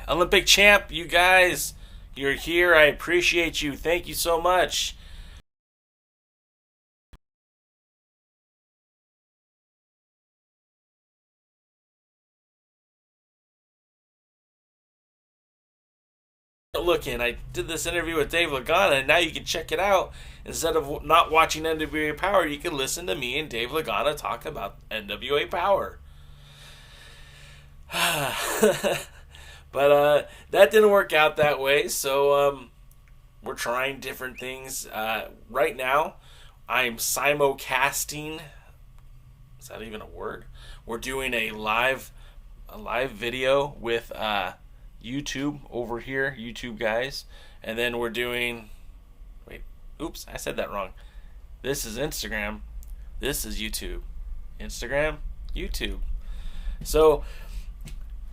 Olympic champ, you guys, you're here. I appreciate you. Thank you so much. Looking, I did this interview with Dave Lagana, and now you can check it out. Instead of not watching NWA Power, you can listen to me and Dave Lagana talk about NWA Power. But that didn't work out that way, so we're trying different things. Right now, I'm simulcasting. Is that even a word? We're doing a live video with YouTube over here, YouTube guys, and then we're doing. Wait, oops, I said that wrong. This is Instagram. This is YouTube. Instagram, YouTube. So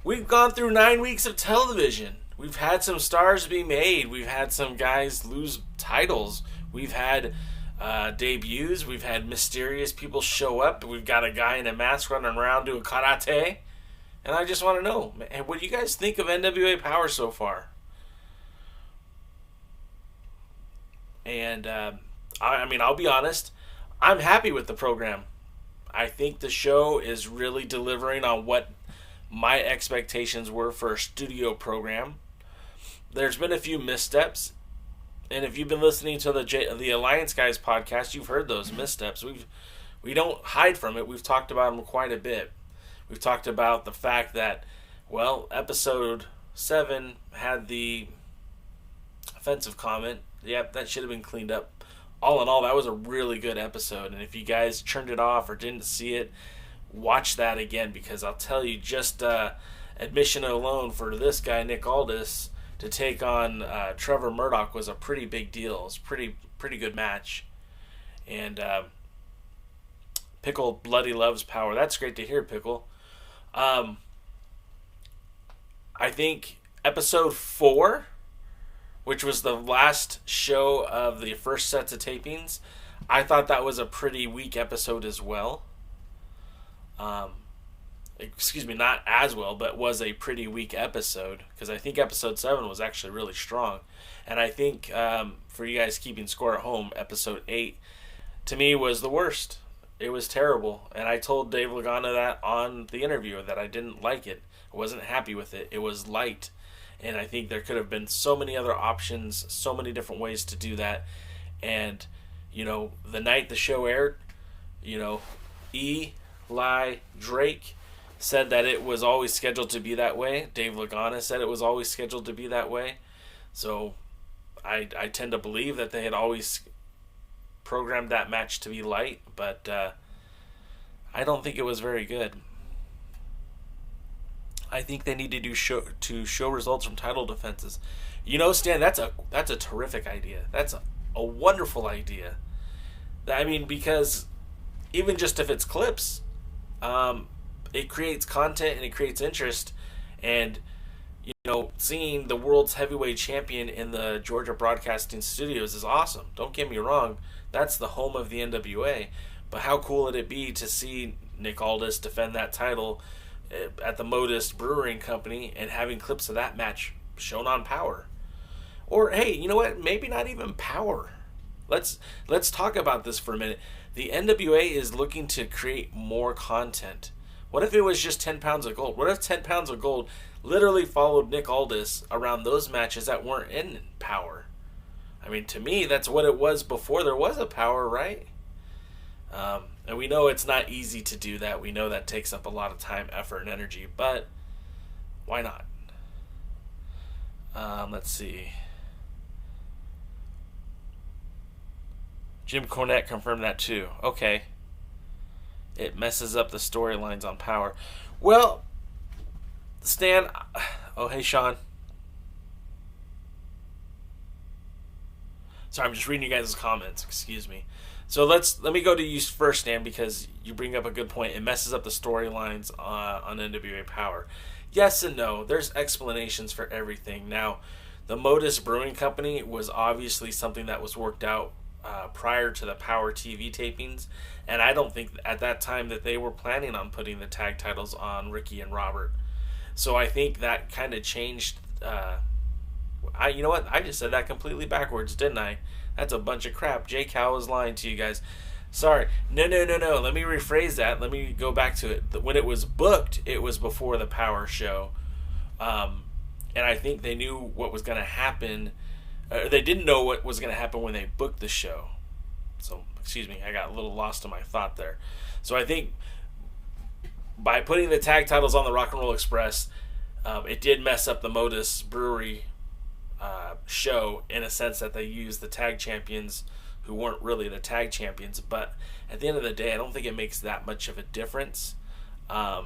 we've gone through 9 weeks of television. We've had some stars be made. We've had some guys lose titles. We've had debuts. We've had mysterious people show up. We've got a guy in a mask running around doing karate. And I just want to know, what do you guys think of NWA Power so far? And I'll be honest, I'm happy with the program. I think the show is really delivering on what my expectations were for a studio program. There's been a few missteps, and if you've been listening to the Alliance Guys podcast, you've heard those missteps. We don't hide from it. We've talked about them quite a bit. We've talked about the fact that, well, episode 7 had the offensive comment. Yep, that should have been cleaned up. All in all, that was a really good episode, and if you guys turned it off or didn't see it, watch that again, because I'll tell you, just admission alone for this guy, Nick Aldis, to take on Trevor Murdoch was a pretty big deal. It was a pretty good match. And Pickle bloody loves Power. That's great to hear, Pickle. I think episode 4, which was the last show of the first sets of tapings, I thought that was a pretty weak episode as well. Excuse me, not as well, but was a pretty weak episode, because I think episode 7 was actually really strong. And I think, for you guys keeping score at home, episode 8, to me, was the worst. It was terrible, and I told Dave Lagana that on the interview, that I didn't like it. I wasn't happy with it. It was light, and I think there could have been so many other options, so many different ways to do that. And, the night the show aired, Eli Drake said that it was always scheduled to be that way. Dave Lagana said it was always scheduled to be that way. So I tend to believe that they had always programmed that match to be light, but I don't think it was very good. I think they need to show results from title defenses. Stan, that's a terrific idea. That's a wonderful idea. I mean, because even just if it's clips, it creates content and it creates interest. And seeing the world's heavyweight champion in the Georgia Broadcasting Studios is awesome. Don't get me wrong. That's the home of the NWA. But how cool would it be to see Nick Aldis defend that title at the Modus Brewing Company and having clips of that match shown on Power? Or, hey, you know what? Maybe not even Power. Let's talk about this for a minute. The NWA is looking to create more content. What if it was just 10 pounds of gold? What if 10 pounds of gold literally followed Nick Aldis around those matches that weren't in Power? I mean, to me, that's what it was before there was a Power, right? And we know it's not easy to do that. We know that takes up a lot of time, effort, and energy. But why not? Let's see. Jim Cornette confirmed that too. Okay. It messes up the storylines on Power. Well, Stan. Oh, hey, Sean. Sorry, I'm just reading you guys' comments. Excuse me. So let me go to you first, Stan, because you bring up a good point. It messes up the storylines on NWA Power. Yes and no. There's explanations for everything. Now, the Modus Brewing Company was obviously something that was worked out prior to the Power TV tapings, and I don't think at that time that they were planning on putting the tag titles on Ricky and Robert. So I think that kind of changed You know what? I just said that completely backwards, didn't I? That's a bunch of crap. J Cal was lying to you guys. Sorry. No, no, no, no. Let me rephrase that. Let me go back to it. When it was booked, it was before the Power show. And I think they knew what was going to happen. They didn't know what was going to happen when they booked the show. So, excuse me, I got a little lost in my thought there. So I think by putting the tag titles on the Rock and Roll Express, it did mess up the Modus Brewery show in a sense that they used the tag champions who weren't really the tag champions. But at the end of the day, I don't think it makes that much of a difference. And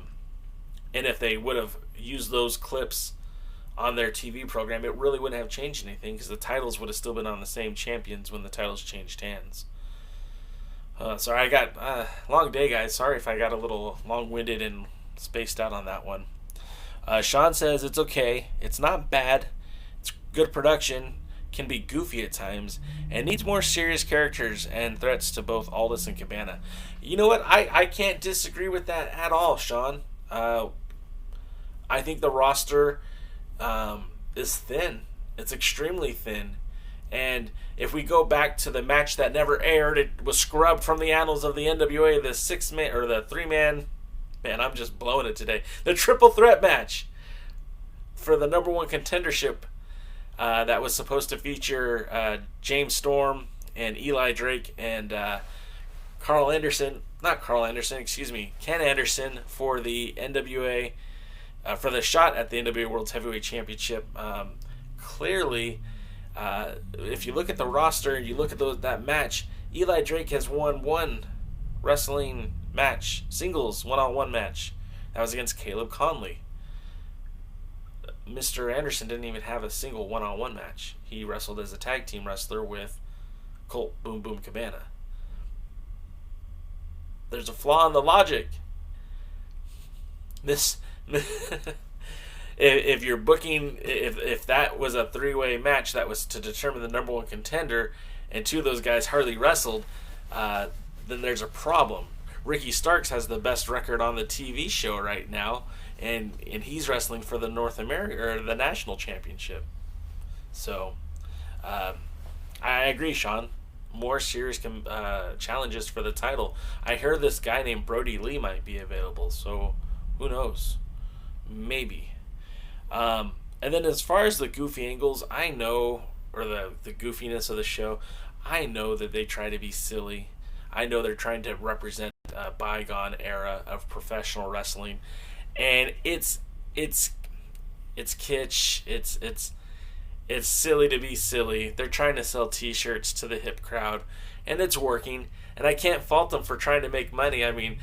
if they would have used those clips on their TV program, it really wouldn't have changed anything because the titles would have still been on the same champions when the titles changed hands. Sorry, I got long day, guys. Sorry if I got a little long-winded and spaced out on that one. Sean says it's okay. It's not bad. It's good production. Can be goofy at times and needs more serious characters and threats to both Aldis and Cabana. You know what? I can't disagree with that at all, Sean. I think the roster is thin. It's extremely thin. And if we go back to the match that never aired, it was scrubbed from the annals of the NWA, the 6-man or the 3-man. Man, I'm just blowing it today. The triple threat match for the number one contendership that was supposed to feature James Storm and Eli Drake and Ken Anderson for the NWA for the shot at the NWA World Heavyweight Championship. Clearly, if you look at the roster and you look at that match, Eli Drake has won one wrestling match, singles one-on-one match. That was against Caleb Conley. Mr. Anderson didn't even have a single one-on-one match. He wrestled as a tag team wrestler with Colt Boom Boom Cabana. There's a flaw in the logic. If you're booking, if that was a three-way match that was to determine the number one contender, and two of those guys hardly wrestled, then there's a problem. Ricky Starks has the best record on the TV show right now, and he's wrestling for the North America or the national championship. So, I agree, Sean. More serious challenges for the title. I heard this guy named Brody Lee might be available, so who knows? Maybe. And then as far as the goofy angles, I know, or the goofiness of the show, I know that they try to be silly. I know they're trying to represent a bygone era of professional wrestling, and it's kitsch. It's silly to be silly. They're trying to sell T-shirts to the hip crowd, and it's working. And I can't fault them for trying to make money. I mean,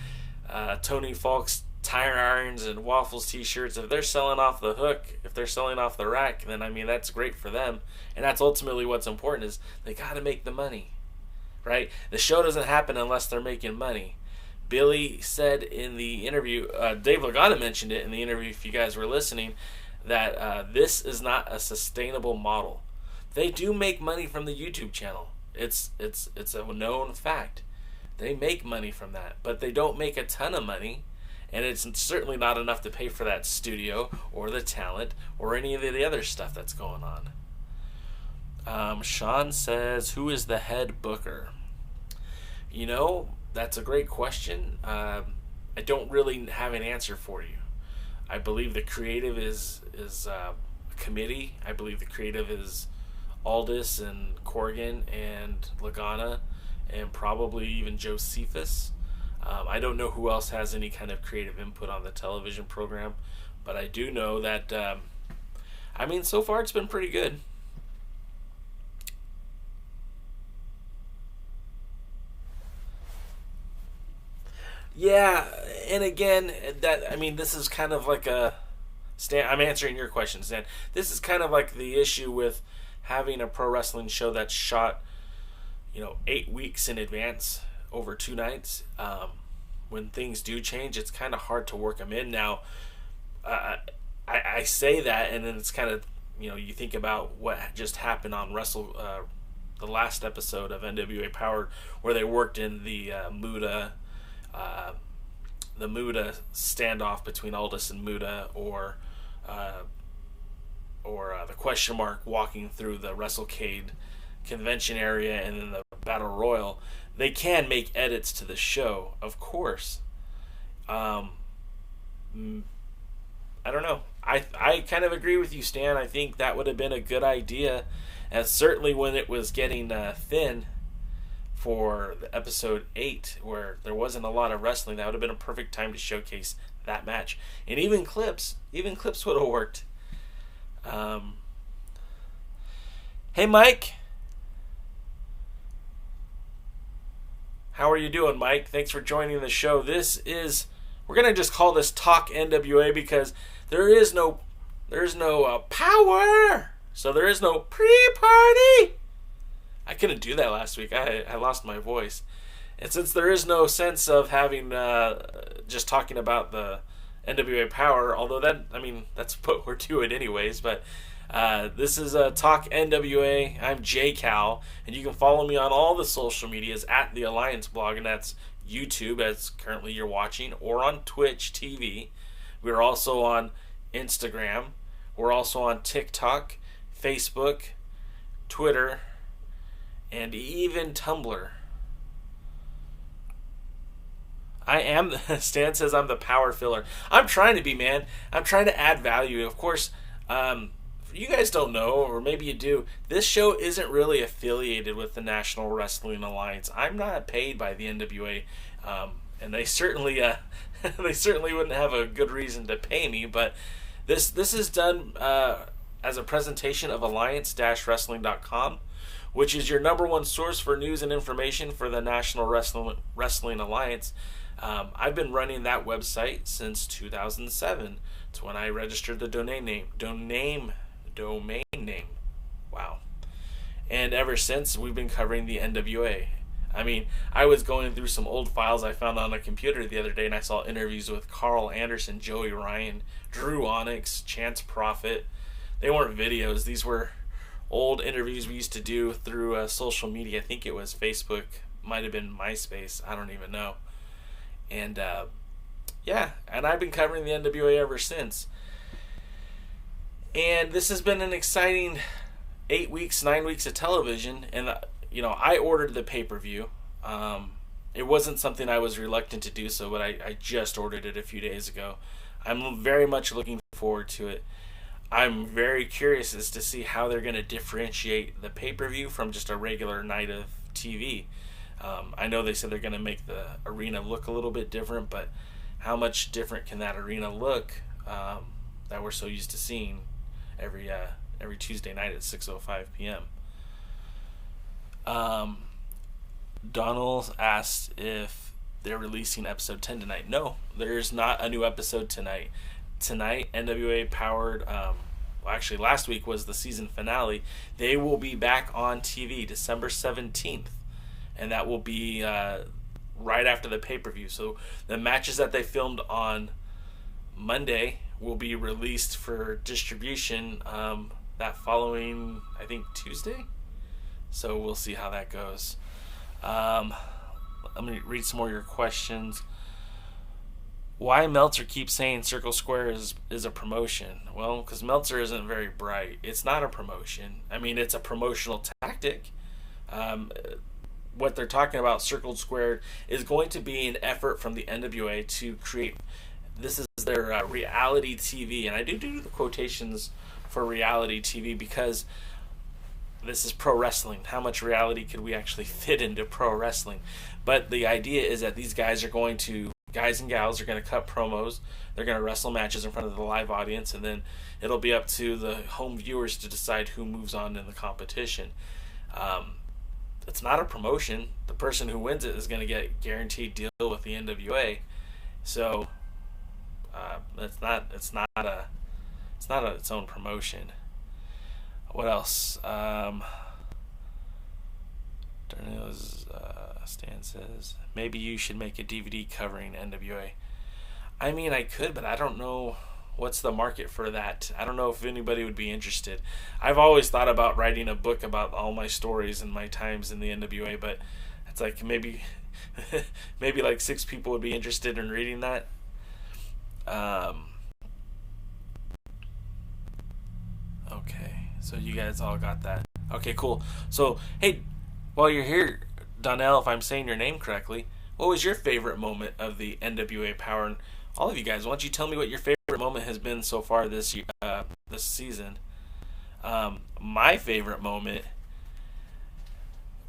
Tony Falk's tire irons and waffles T-shirts, if they're selling off the hook, if they're selling off the rack, then I mean that's great for them. And that's ultimately what's important, is they got to make the money, right? The show doesn't happen unless they're making money. Billy said in the interview, Dave Lagana mentioned it in the interview if you guys were listening, that this is not a sustainable model. They do make money from the YouTube channel. It's a known fact. They make money from that, but they don't make a ton of money, and it's certainly not enough to pay for that studio or the talent or any of the other stuff that's going on. Sean says, who is the head booker? You know, that's a great question. I don't really have an answer for you. I believe the creative is a committee. I believe the creative is Aldis and Corgan and Lagana and probably even Josephus. I don't know who else has any kind of creative input on the television program, but I do know that, so far it's been pretty good. Yeah, and again, this is kind of like Stan, I'm answering your question, Stan. This is kind of like the issue with having a pro wrestling show that's shot, 8 weeks in advance over 2 nights. When things do change, it's kind of hard to work them in. Now, I say that, and then it's kind of, you think about what just happened on the last episode of NWA POWERRR, where they worked in the Muda standoff between Aldis and Muda, or the question mark walking through the WrestleCade convention area and then the Battle Royal, they can make edits to the show, of course. I don't know. I kind of agree with you, Stan. I think that would have been a good idea, and certainly when it was getting thin for the episode 8, where there wasn't a lot of wrestling, that would have been a perfect time to showcase that match. And even clips would have worked. Hey, Mike. How are you doing, Mike? Thanks for joining the show. We're going to just call this Talk NWA because there's no power. So there is no pre-party. I couldn't do that last week. I lost my voice. And since there is no sense of having just talking about the NWA Power, although that's what we're doing anyways, but this is Talk NWA. I'm JCal, and you can follow me on all the social medias at TheAllianceBlog, and that's YouTube, as currently you're watching, or on Twitch TV. We're also on Instagram. We're also on TikTok, Facebook, Twitter, and even Tumblr. Stan says I'm the power filler. I'm trying to be, man. I'm trying to add value. Of course, you guys don't know, or maybe you do, this show isn't really affiliated with the National Wrestling Alliance. I'm not paid by the NWA, and they certainly wouldn't have a good reason to pay me, but this is done as a presentation of alliance-wrestling.com, which is your number one source for news and information for the National Wrestling Alliance. I've been running that website since 2007. It's when I registered the domain name. Wow. And ever since, we've been covering the NWA. I mean, I was going through some old files I found on a computer the other day, and I saw interviews with Carl Anderson, Joey Ryan, Drew Onyx, Chance Prophet. They weren't videos. These were old interviews we used to do through social media. I think it was Facebook, might have been MySpace, I don't even know. And and I've been covering the NWA ever since. And this has been an exciting 9 weeks of television. And I ordered the pay-per-view. It wasn't something I was reluctant to do so, but I just ordered it a few days ago. I'm very much looking forward to it. I'm very curious as to see how they're going to differentiate the pay-per-view from just a regular night of TV. I know they said they're going to make the arena look a little bit different, but how much different can that arena look that we're so used to seeing every Tuesday night at 6:05 p.m. Donald asked if they're releasing episode 10 tonight. No, there's not a new episode tonight. Tonight, NWA POWERRR, actually last week was the season finale. They will be back on TV December 17th, and that will be right after the pay-per-view. So the matches that they filmed on Monday will be released for distribution that following, I think, Tuesday. So we'll see how that goes. Let me read some more of your questions. Why Meltzer keeps saying Circle Square is a promotion? Well, because Meltzer isn't very bright. It's not a promotion. I mean, it's a promotional tactic. What they're talking about, Circle Square, is going to be an effort from the NWA to create, this is their reality TV. And I do the quotations for reality TV because this is pro wrestling. How much reality could we actually fit into pro wrestling? But the idea is that these guys and gals are going to cut promos. They're going to wrestle matches in front of the live audience, and then it'll be up to the home viewers to decide who moves on in the competition. It's not a promotion. The person who wins it is going to get a guaranteed deal with the NWA. So it's not its own promotion. What else? Stan says maybe you should make a DVD covering NWA. I mean, I could, but I don't know what's the market for that. I don't know if anybody would be interested. I've always thought about writing a book about all my stories and my times in the NWA, but it's like maybe like 6 people would be interested in reading that. So you guys all got that. Okay, cool. So, hey, while you're here, Donnell, if I'm saying your name correctly, what was your favorite moment of the NWA Power? And all of you guys, why don't you tell me what your favorite moment has been so far this year, this season? My favorite moment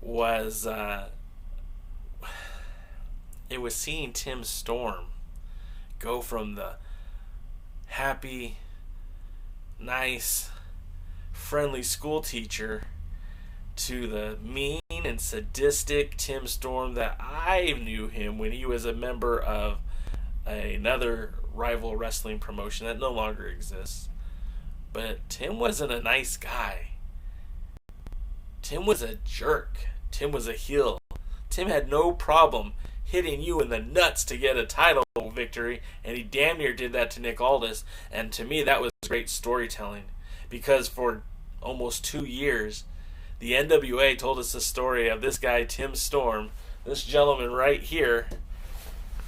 was it was seeing Tim Storm go from the happy, nice, friendly school teacher to the mean and sadistic Tim Storm that I knew him when he was a member of another rival wrestling promotion that no longer exists. But Tim wasn't a nice guy. Tim was a jerk. Tim was a heel. Tim had no problem hitting you in the nuts to get a title victory, and he damn near did that to Nick Aldis. And to me, that was great storytelling, because for almost 2 years, the NWA told us the story of this guy, Tim Storm, this gentleman right here.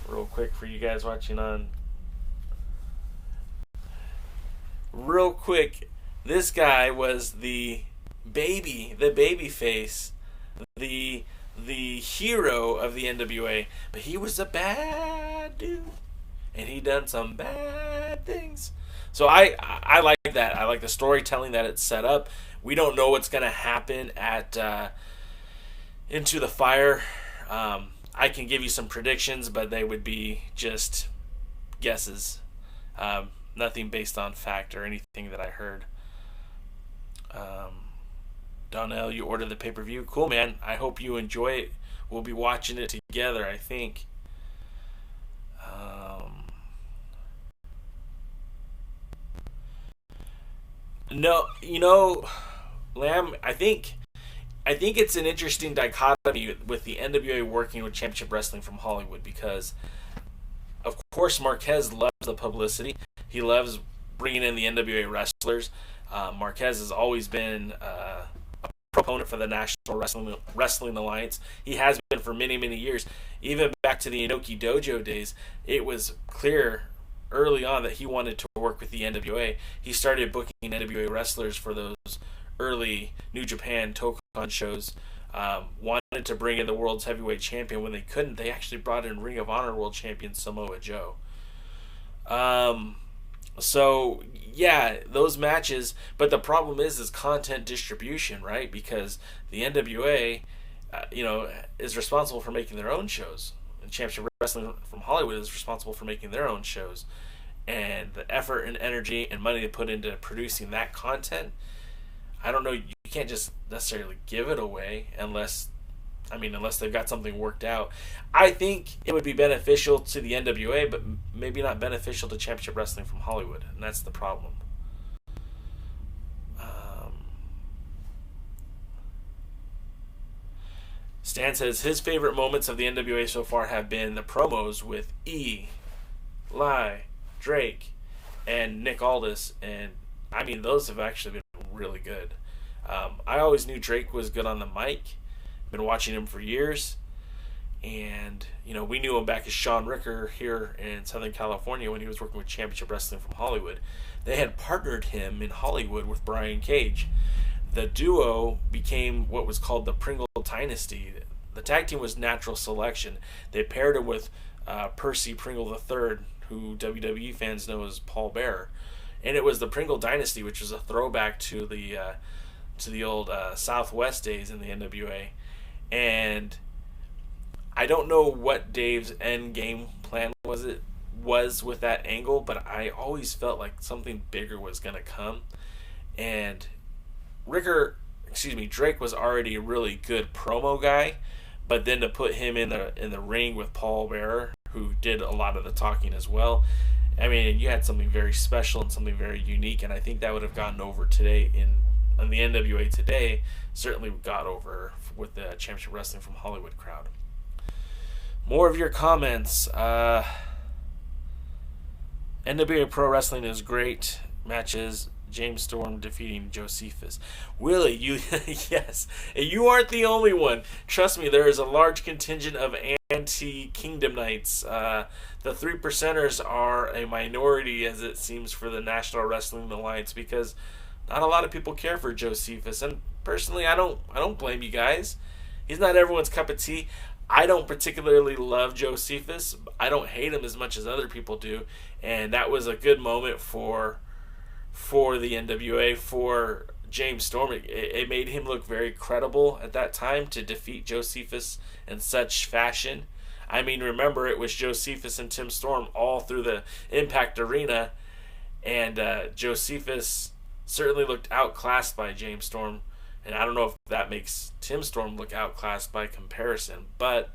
Real quick for you guys watching on. Real quick, this guy was the baby face, the hero of the NWA, but he was a bad dude, and he done some bad things. So I like that. I like the storytelling that it's set up. We don't know what's going to happen at Into the Fire. I can give you some predictions, but they would be just guesses. Nothing based on fact or anything that I heard. Donnell, you ordered the pay-per-view. Cool, man. I hope you enjoy it. We'll be watching it together, I think. No, Lamb, I think it's an interesting dichotomy with the NWA working with Championship Wrestling from Hollywood, because, of course, Marquez loves the publicity. He loves bringing in the NWA wrestlers. Marquez has always been a proponent for the National Wrestling Alliance. He has been for many, many years. Even back to the Inoki Dojo days, it was clear early on that he wanted to work with the NWA. He started booking NWA wrestlers for those early New Japan Tokon shows. Wanted to bring in the world's heavyweight champion. When they couldn't, they actually brought in Ring of Honor world champion Samoa Joe. So yeah, those matches, but the problem is content distribution, right? Because the NWA, is responsible for making their own shows, and Championship Wrestling from Hollywood is responsible for making their own shows. And the effort and energy and money to put into producing that content, I don't know. You can't just necessarily give it away unless they've got something worked out. I think it would be beneficial to the NWA, but maybe not beneficial to Championship Wrestling from Hollywood, and that's the problem. Stan says his favorite moments of the NWA so far have been the promos with Eli, Drake, and Nick Aldis, and those have actually been really good. I always knew Drake was good on the mic. Been watching him for years, and we knew him back as Sean Ricker here in Southern California when he was working with Championship Wrestling from Hollywood. They had partnered him in Hollywood with Brian Cage. The duo became what was called the Pringle Dynasty. The tag team was Natural Selection. They paired him with Percy Pringle III, who WWE fans know as Paul Bearer, and it was the Pringle Dynasty, which was a throwback to the old Southwest days in the NWA. And I don't know what Dave's end game plan was with that angle, but I always felt like something bigger was going to come. And Drake was already a really good promo guy, but then to put him in the ring with Paul Bearer, who did a lot of the talking as well, you had something very special and something very unique, and I think that would have gotten over today in the NWA today. Certainly got over with the Championship Wrestling from Hollywood crowd. More of your comments. NWA Pro Wrestling is great matches. James Storm defeating Josephus. Willie, yes, you aren't the only one. Trust me, there is a large contingent of anti-Kingdom Knights. The 3%ers are a minority, as it seems, for the National Wrestling Alliance, because Not a lot of people care for Josephus, and personally, I don't blame you guys. He's not everyone's cup of tea. I don't particularly love Josephus. I don't hate him as much as other people do, and that was a good moment for the NWA, for James Storm. It made him look very credible at that time to defeat Josephus in such fashion. I mean, remember, it was Josephus and Tim Storm all through the Impact Arena, and Josephus certainly looked outclassed by James Storm. And I don't know if that makes Tim Storm look outclassed by comparison, but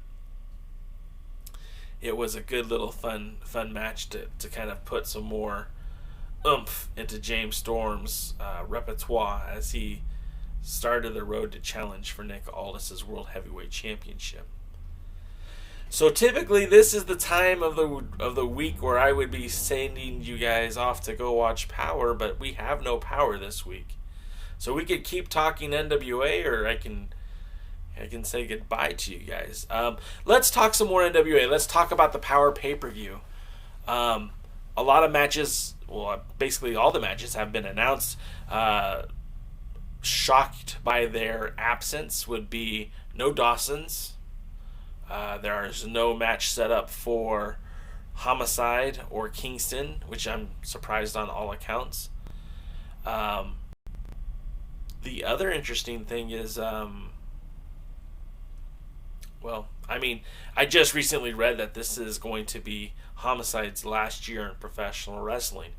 it was a good little fun match to kind of put some more oomph into James Storm's repertoire as he started the road to challenge for Nick Aldis's World Heavyweight Championship. So typically this is the time of the week where I would be sending you guys off to go watch Power, but we have no Power this week. So we could keep talking NWA, or I can say goodbye to you guys. Let's talk some more NWA. Let's talk about the Power pay-per-view. A lot of matches, well, basically all the matches have been announced. Shocked by their absence would be no Dawson's. There is no match set up for Homicide or Kingston, which I'm surprised on all accounts. The other interesting thing is, I just recently read that this is going to be Homicide's last year in professional wrestling.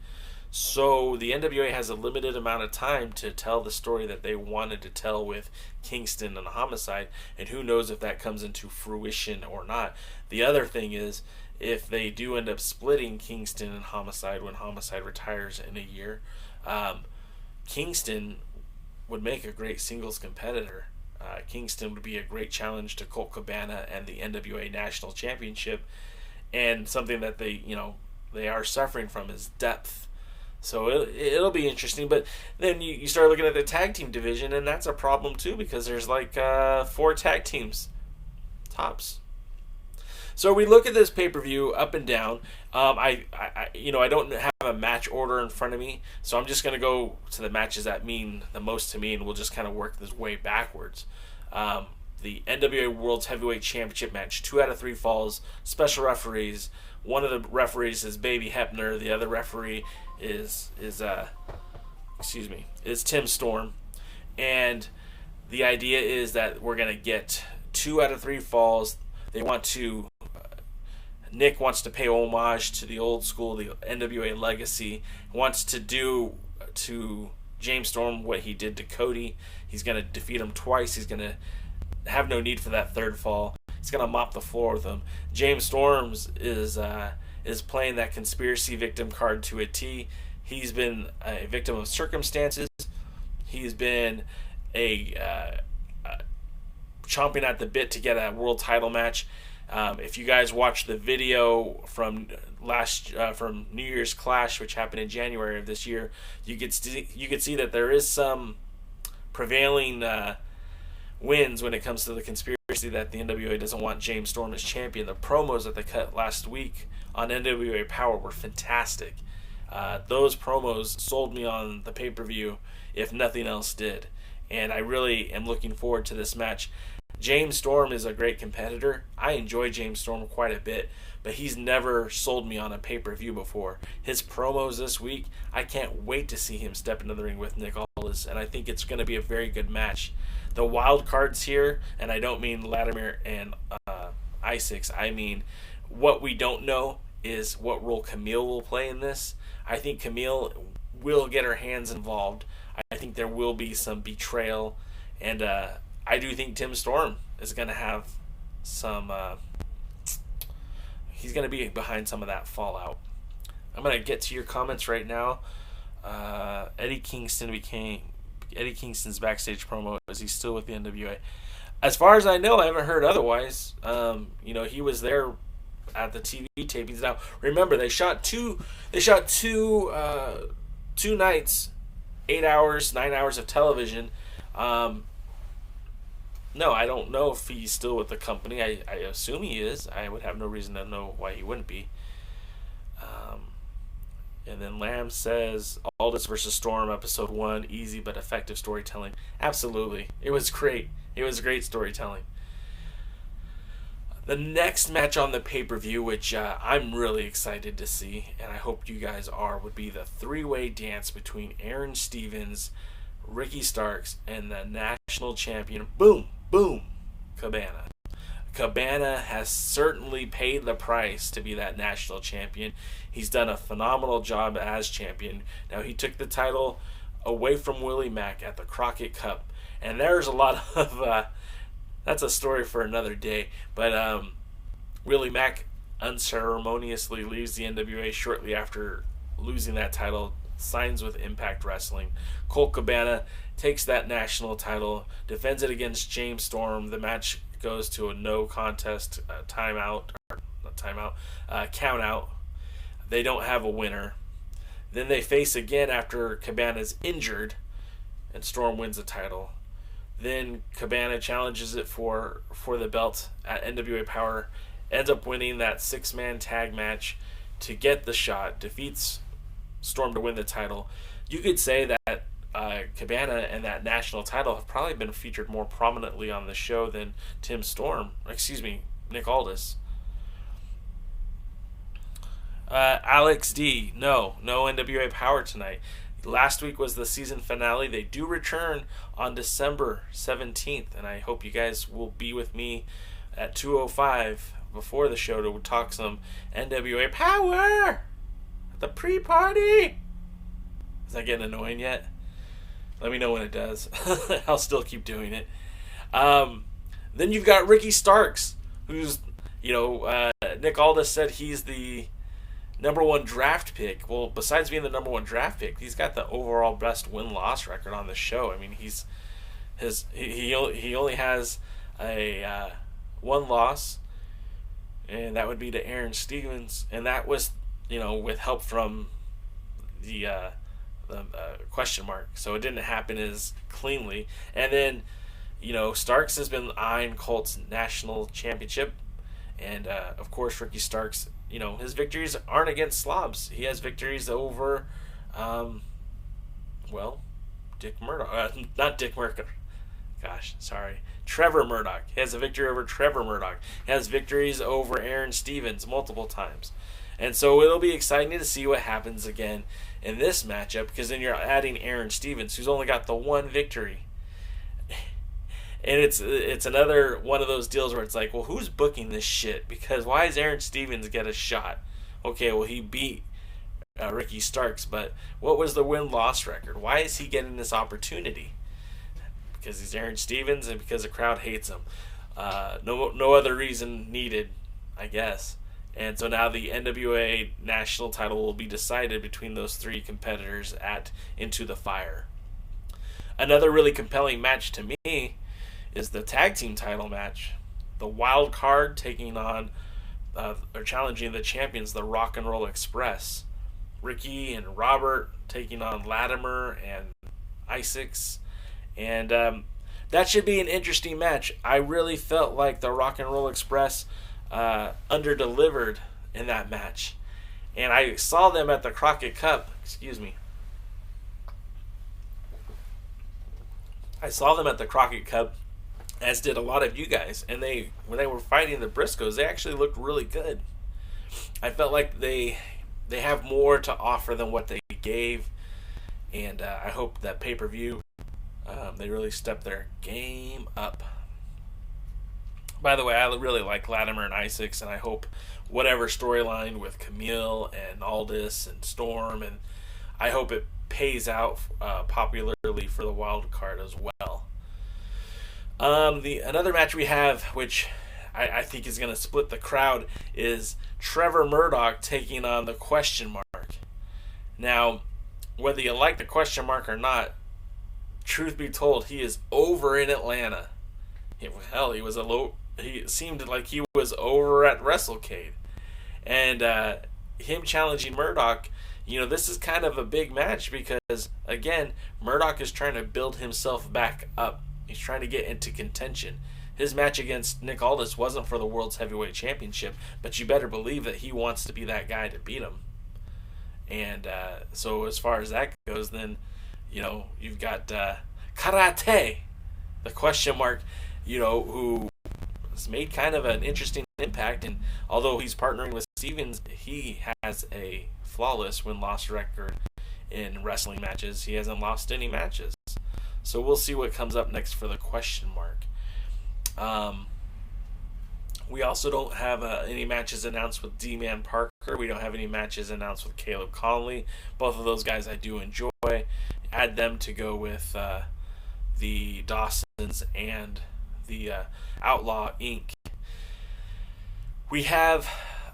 So the NWA has a limited amount of time to tell the story that they wanted to tell with Kingston and Homicide, and who knows if that comes into fruition or not. The other thing is, if they do end up splitting Kingston and Homicide when Homicide retires in a year, Kingston would make a great singles competitor. Kingston would be a great challenge to Colt Cabana and the NWA National Championship, and something that they are suffering from is depth. So it'll be interesting. But then you start looking at the tag team division, and that's a problem too, because there's like 4 tag teams tops. So we look at this pay-per-view up and down. I don't have a match order in front of me, so I'm just going to go to the matches that mean the most to me, and we'll just kind of work this way backwards. The NWA World's Heavyweight Championship match, 2 out of 3 falls, special referees. One of the referees is Baby Hebner. The other referee is Tim Storm. And the idea is that we're going to get 2 out of 3 falls. They want to Nick wants to pay homage to the old school, the NWA legacy. Wants to do to James Storm what he did to Cody. He's going to defeat him twice. He's going to have no need for that 3rd fall. He's going to mop the floor with him. James Storm is playing that conspiracy victim card to a T. He's been a victim of circumstances. He's been chomping at the bit to get a world title match. If you guys watch the video from New Year's Clash, which happened in January of this year, you could see that there is some prevailing winds when it comes to the conspiracy that the NWA doesn't want James Storm as champion. The promos that they cut last week on NWA Power were fantastic. Those promos sold me on the pay-per-view, if nothing else did. And I really am looking forward to this match. James Storm is a great competitor. I enjoy James Storm quite a bit, but he's never sold me on a pay-per-view before. His promos this week, I can't wait to see him step into the ring with Nick Aldis, and I think it's going to be a very good match. The wild cards here, and I don't mean Latimer and Isaacs, I mean what we don't know is what role Camille will play in this. I think Camille will get her hands involved. I think there will be some betrayal, and I do think Tim Storm is going to have some he's going to be behind some of that fallout. I'm going to get to your comments right now. Eddie Kingston's backstage promo. Is he still with the NWA? As far as I know, I haven't heard otherwise. He was there at the TV tapings. Now, remember, they shot two nights, 8 hours, 9 hours of television. No, I don't know if he's still with the company. I assume he is. I would have no reason to know why he wouldn't be. And then Lamb says, Aldis versus Storm, episode 1, easy but effective storytelling. Absolutely. It was great. It was great storytelling. The next match on the pay-per-view, which I'm really excited to see, and I hope you guys are, would be the three-way dance between Aaron Stevens, Ricky Starks, and the national champion, Boom Cabana. Cabana has certainly paid the price to be that national champion. He's done a phenomenal job as champion. Now, he took the title away from Willie Mack at the Crockett Cup, and there's a lot of that's a story for another day. But Willie Mack unceremoniously leaves the NWA shortly after losing that title, signs with Impact Wrestling. Colt Cabana takes that national title, defends it against James Storm. The match goes to a no contest count out. They don't have a winner. Then they face again after Cabana's injured, and Storm wins the title. Then Cabana challenges it for the belt at NWA Power, ends up winning that 6-man tag match to get the shot, defeats Storm to win the title. You could say that Cabana and that national title have probably been featured more prominently on the show than Nick Aldis. Alex D, no NWA Power tonight. Last week was the season finale. They do return on December 17th, and I hope you guys will be with me at 2:05 before the show to talk some NWA Power at the pre-party. Is that getting annoying yet? Let me know when it does. I'll still keep doing it. Then you've got Ricky Starks, who's, Nick Aldis said he's the number 1 draft pick. Well, besides being the number 1 draft pick, he's got the overall best win-loss record on the show. I mean, he only has a 1 loss, and that would be to Aaron Stevens, and that was, with help from the question mark. So it didn't happen as cleanly. And then, Starks has been eyeing Colt's national championship, and of course Ricky Starks, his victories aren't against slobs. He has victories over, Dick Murdoch. Not Dick Murdoch. Trevor Murdoch. He has a victory over Trevor Murdoch. He has victories over Aaron Stevens multiple times. And so it'll be exciting to see what happens again in this matchup, because then you're adding Aaron Stevens, who's only got the 1 victory. And it's another one of those deals where it's like, well, who's booking this shit? Because why does Aaron Stevens get a shot? Okay, well, he beat Ricky Starks, but what was the win-loss record? Why is he getting this opportunity? Because he's Aaron Stevens and because the crowd hates him. No other reason needed, I guess. And so now the NWA national title will be decided between those 3 competitors at Into the Fire. Another really compelling match to me is the tag team title match. The Wild Card taking on, or challenging the champions, the Rock and Roll Express. Ricky and Robert taking on Latimer and Isaacs. And that should be an interesting match. I really felt like the Rock and Roll Express under-delivered in that match. And I saw them at the Crockett Cup. I saw them at the Crockett Cup, as did a lot of you guys. And when they were fighting the Briscoes, they actually looked really good. I felt like they have more to offer than what they gave. And I hope that pay-per-view, they really step their game up. By the way, I really like Latimer and Isaacs, and I hope whatever storyline with Camille and Aldis and Storm, and I hope it pays out popularly for the wild card as well. Another match we have, which I think is going to split the crowd, is Trevor Murdoch taking on the Question Mark. Now, whether you like the Question Mark or not, truth be told, he is over in Atlanta. Hell, he seemed like he was over at WrestleCade. And him challenging Murdoch, this is kind of a big match because, again, Murdoch is trying to build himself back up. He's trying to get into contention. His match against Nick Aldis wasn't for the World's Heavyweight Championship, but you better believe that he wants to be that guy to beat him. And so as far as that goes, then you've got Karate, the question mark, who has made kind of an interesting impact. And although he's partnering with Stevens, he has a flawless win-loss record in wrestling matches. He hasn't lost any matches. So we'll see what comes up next for the question mark. We also don't have any matches announced with D-Man Parker. We don't have any matches announced with Caleb Conley. Both of those guys I do enjoy. Add them to go with the Dawsons and the Outlaw Inc. We have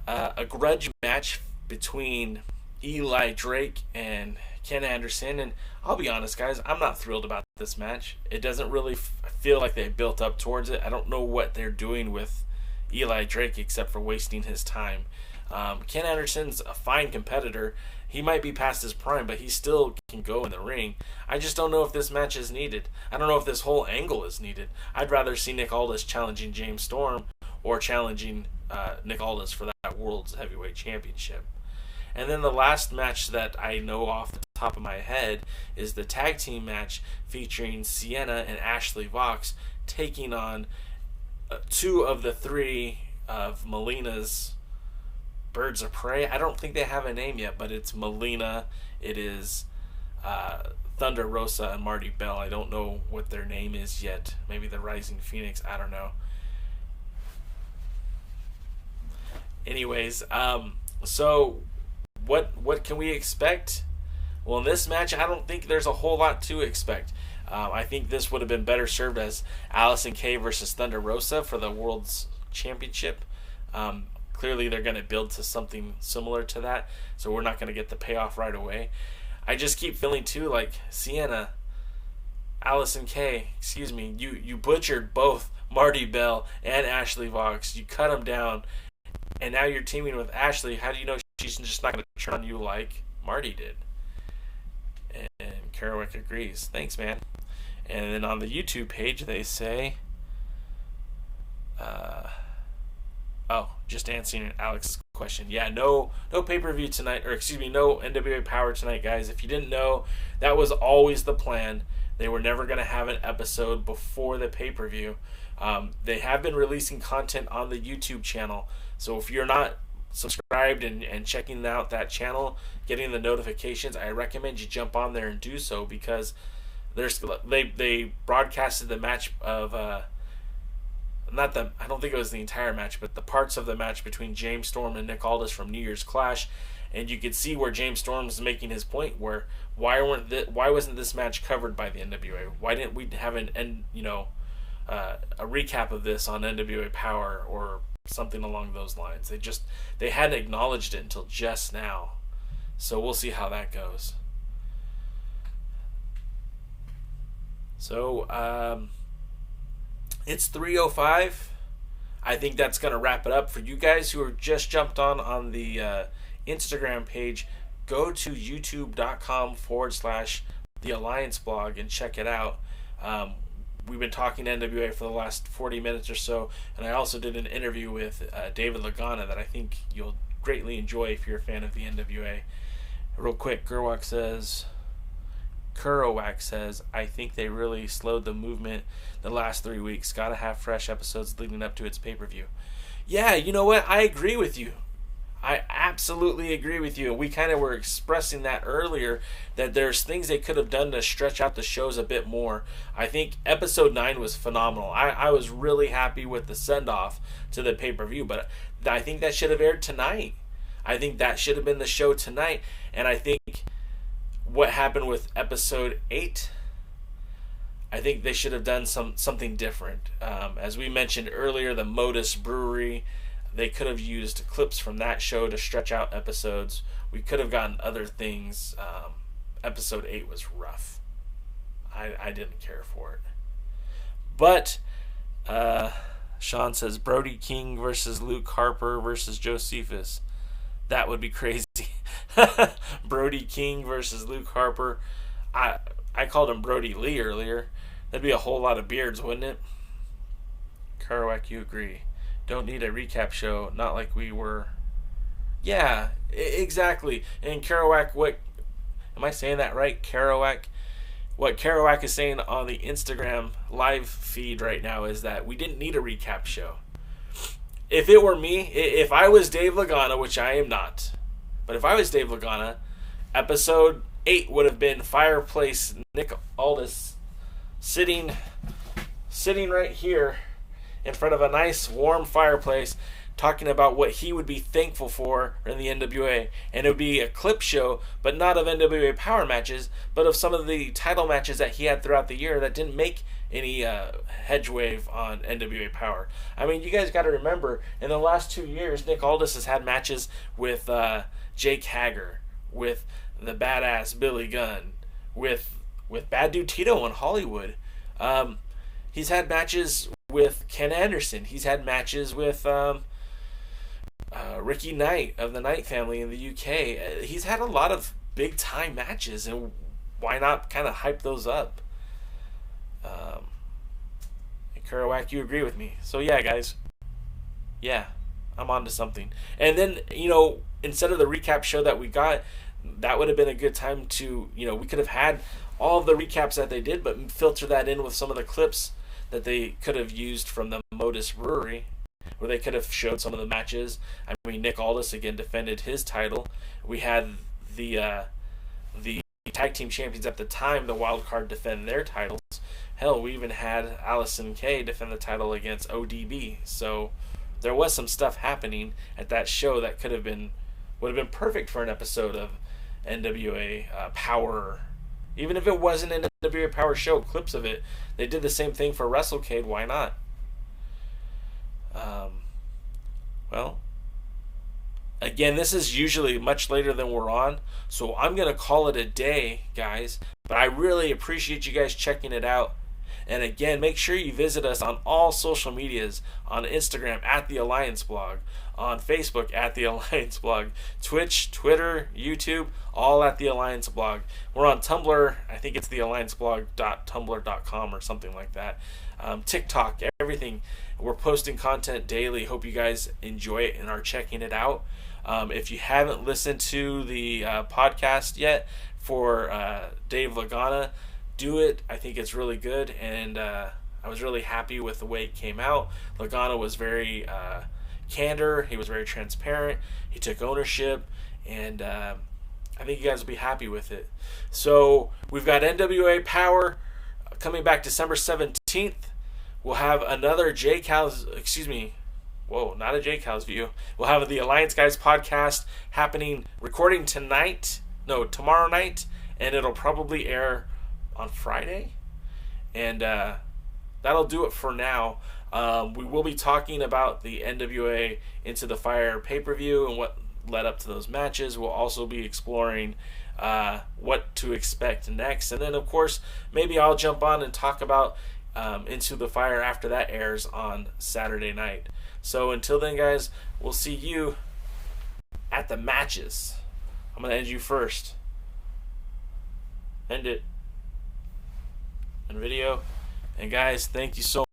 a grudge match between Eli Drake and Ken Anderson, and I'll be honest, guys, I'm not thrilled about this match. It doesn't really feel like they built up towards it. I don't know what they're doing with Eli Drake except for wasting his time. Ken Anderson's a fine competitor. He might be past his prime, but he still can go in the ring. I just don't know if this match is needed. I don't know if this whole angle is needed. I'd rather see Nick Aldis challenging James Storm or challenging Nick Aldis for that World's Heavyweight Championship. And then the last match that I know off the top of my head is the tag team match featuring Sienna and Ashley Vox taking on two of the three of Melina's Birds of Prey. I don't think they have a name yet, but it's Melina, it is Thunder Rosa, and Marty Bell. I don't know what their name is yet. Maybe the Rising Phoenix. I don't know. Anyways, so what can we expect? Well, in this match, I don't think there's a whole lot to expect. I think this would have been better served as Allison Kay versus Thunder Rosa for the World's Championship. Clearly, they're going to build to something similar to that, so we're not going to get the payoff right away. I just keep feeling, too, like Sienna, Allison Kay, you butchered both Marty Bell and Ashley Vox. You cut them down, and now you're teaming with Ashley. How do you know she's just not going to turn on you like Marty did? And Kerouac agrees. Thanks, man. And then on the YouTube page, they say, just answering Alex's question. Yeah, no pay-per-view tonight, or no NWA Power tonight, guys. If you didn't know, that was always the plan. They were never going to have an episode before the pay-per-view. They have been releasing content on the YouTube channel, so if you're not subscribed and checking out that channel, getting the notifications, I recommend you jump on there and do so, because they broadcasted the match of I don't think it was the entire match, but the parts of the match between James Storm and Nick Aldis from New Year's Clash, and you could see where James Storm is making his point, where why wasn't this match covered by the NWA? Why didn't we have a recap of this on NWA Power or something along those lines? They hadn't acknowledged it until just now, so we'll see how that goes. So it's 3:05. I think that's going to wrap it up for you guys who are just jumped on the Instagram page. Go to youtube.com/TheAllianceBlog and check it out. We've been talking NWA for the last 40 minutes or so, and I also did an interview with David Lagana that I think you'll greatly enjoy if you're a fan of the NWA. Real quick, Kerouac says, I think they really slowed the movement the last 3 weeks. Gotta have fresh episodes leading up to its pay-per-view. Yeah, you know what? I agree with you. I absolutely agree with you. And we kind of were expressing that earlier, that there's things they could have done to stretch out the shows a bit more. I think episode 9 was phenomenal. I was really happy with the send-off to the pay-per-view, but I think that should have aired tonight. I think that should have been the show tonight. And I think what happened with episode 8, I think they should have done something different. As we mentioned earlier, the Modus Brewery, they could have used clips from that show to stretch out episodes. We could have gotten other things. Episode 8 was rough. I didn't care for it. But Sean says Brody King versus Luke Harper versus Josephus. That would be crazy. Brody King versus Luke Harper. I called him Brody Lee earlier. That'd be a whole lot of beards, wouldn't it? Kerouac, you agree. Don't need a recap show. Not like we were Yeah, exactly. And Kerouac, what am I saying that right? Kerouac. What Kerouac is saying on the Instagram live feed right now is that we didn't need a recap show. If it were me, if I was Dave Lagana, which I am not, but if I was Dave Lagana, episode 8 would have been Fireplace Nick Aldis sitting right here in front of a nice warm fireplace talking about what he would be thankful for in the NWA. And it would be a clip show, but not of NWA Power matches, but of some of the title matches that he had throughout the year that didn't make any hedge wave on NWA Power. I mean, you guys got to remember, in the last 2 years, Nick Aldis has had matches with Jake Hager, with the badass Billy Gunn, with Bad Dude Tito in Hollywood. He's had matches with Ken Anderson. He's had matches with Ricky Knight of the Knight family in the UK. He's had a lot of big time matches, and why not kind of hype those up? And Kerouac, you agree with me. So yeah, guys. Yeah, I'm on to something. And then, instead of the recap show that we got, that would have been a good time to, we could have had all of the recaps that they did, but filter that in with some of the clips that they could have used from the Modus Brewery, where they could have showed some of the matches. I mean, Nick Aldis again defended his title. We had the tag team champions at the time, the Wild Card, defend their titles. Hell, we even had Allison Kay defend the title against ODB. So there was some stuff happening at that show that would have been perfect for an episode of NWA POWERRR. Even if it wasn't an NWA Power show, clips of it. They did the same thing for WrestleCade. Why not? Well, again, this is usually much later than we're on, so I'm going to call it a day, guys. But I really appreciate you guys checking it out. And again, make sure you visit us on all social medias, on Instagram at TheAllianceBlog, on Facebook at TheAllianceBlog, Twitch, Twitter, YouTube, all at TheAllianceBlog. We're on Tumblr. I think it's TheAllianceBlog.tumblr.com or something like that. TikTok, everything. We're posting content daily. Hope you guys enjoy it and are checking it out. If you haven't listened to the podcast yet for Dave Lagana, do it. I think it's really good, and I was really happy with the way it came out. Lagana was very candor. He was very transparent. He took ownership, and I think you guys will be happy with it. So we've got NWA Power coming back December 17th. We'll have another not a J Cow's View. We'll have the Alliance Guys podcast recording tomorrow night, and it'll probably air on Friday. And that'll do it for now. We will be talking about the NWA Into the Fire pay-per-view and what led up to those matches. We'll also be exploring what to expect next. And then, of course, maybe I'll jump on and talk about Into the Fire after that airs on Saturday night. So until then, guys, we'll see you at the matches. I'm going to end you first. End it. And video. And guys, thank you so much.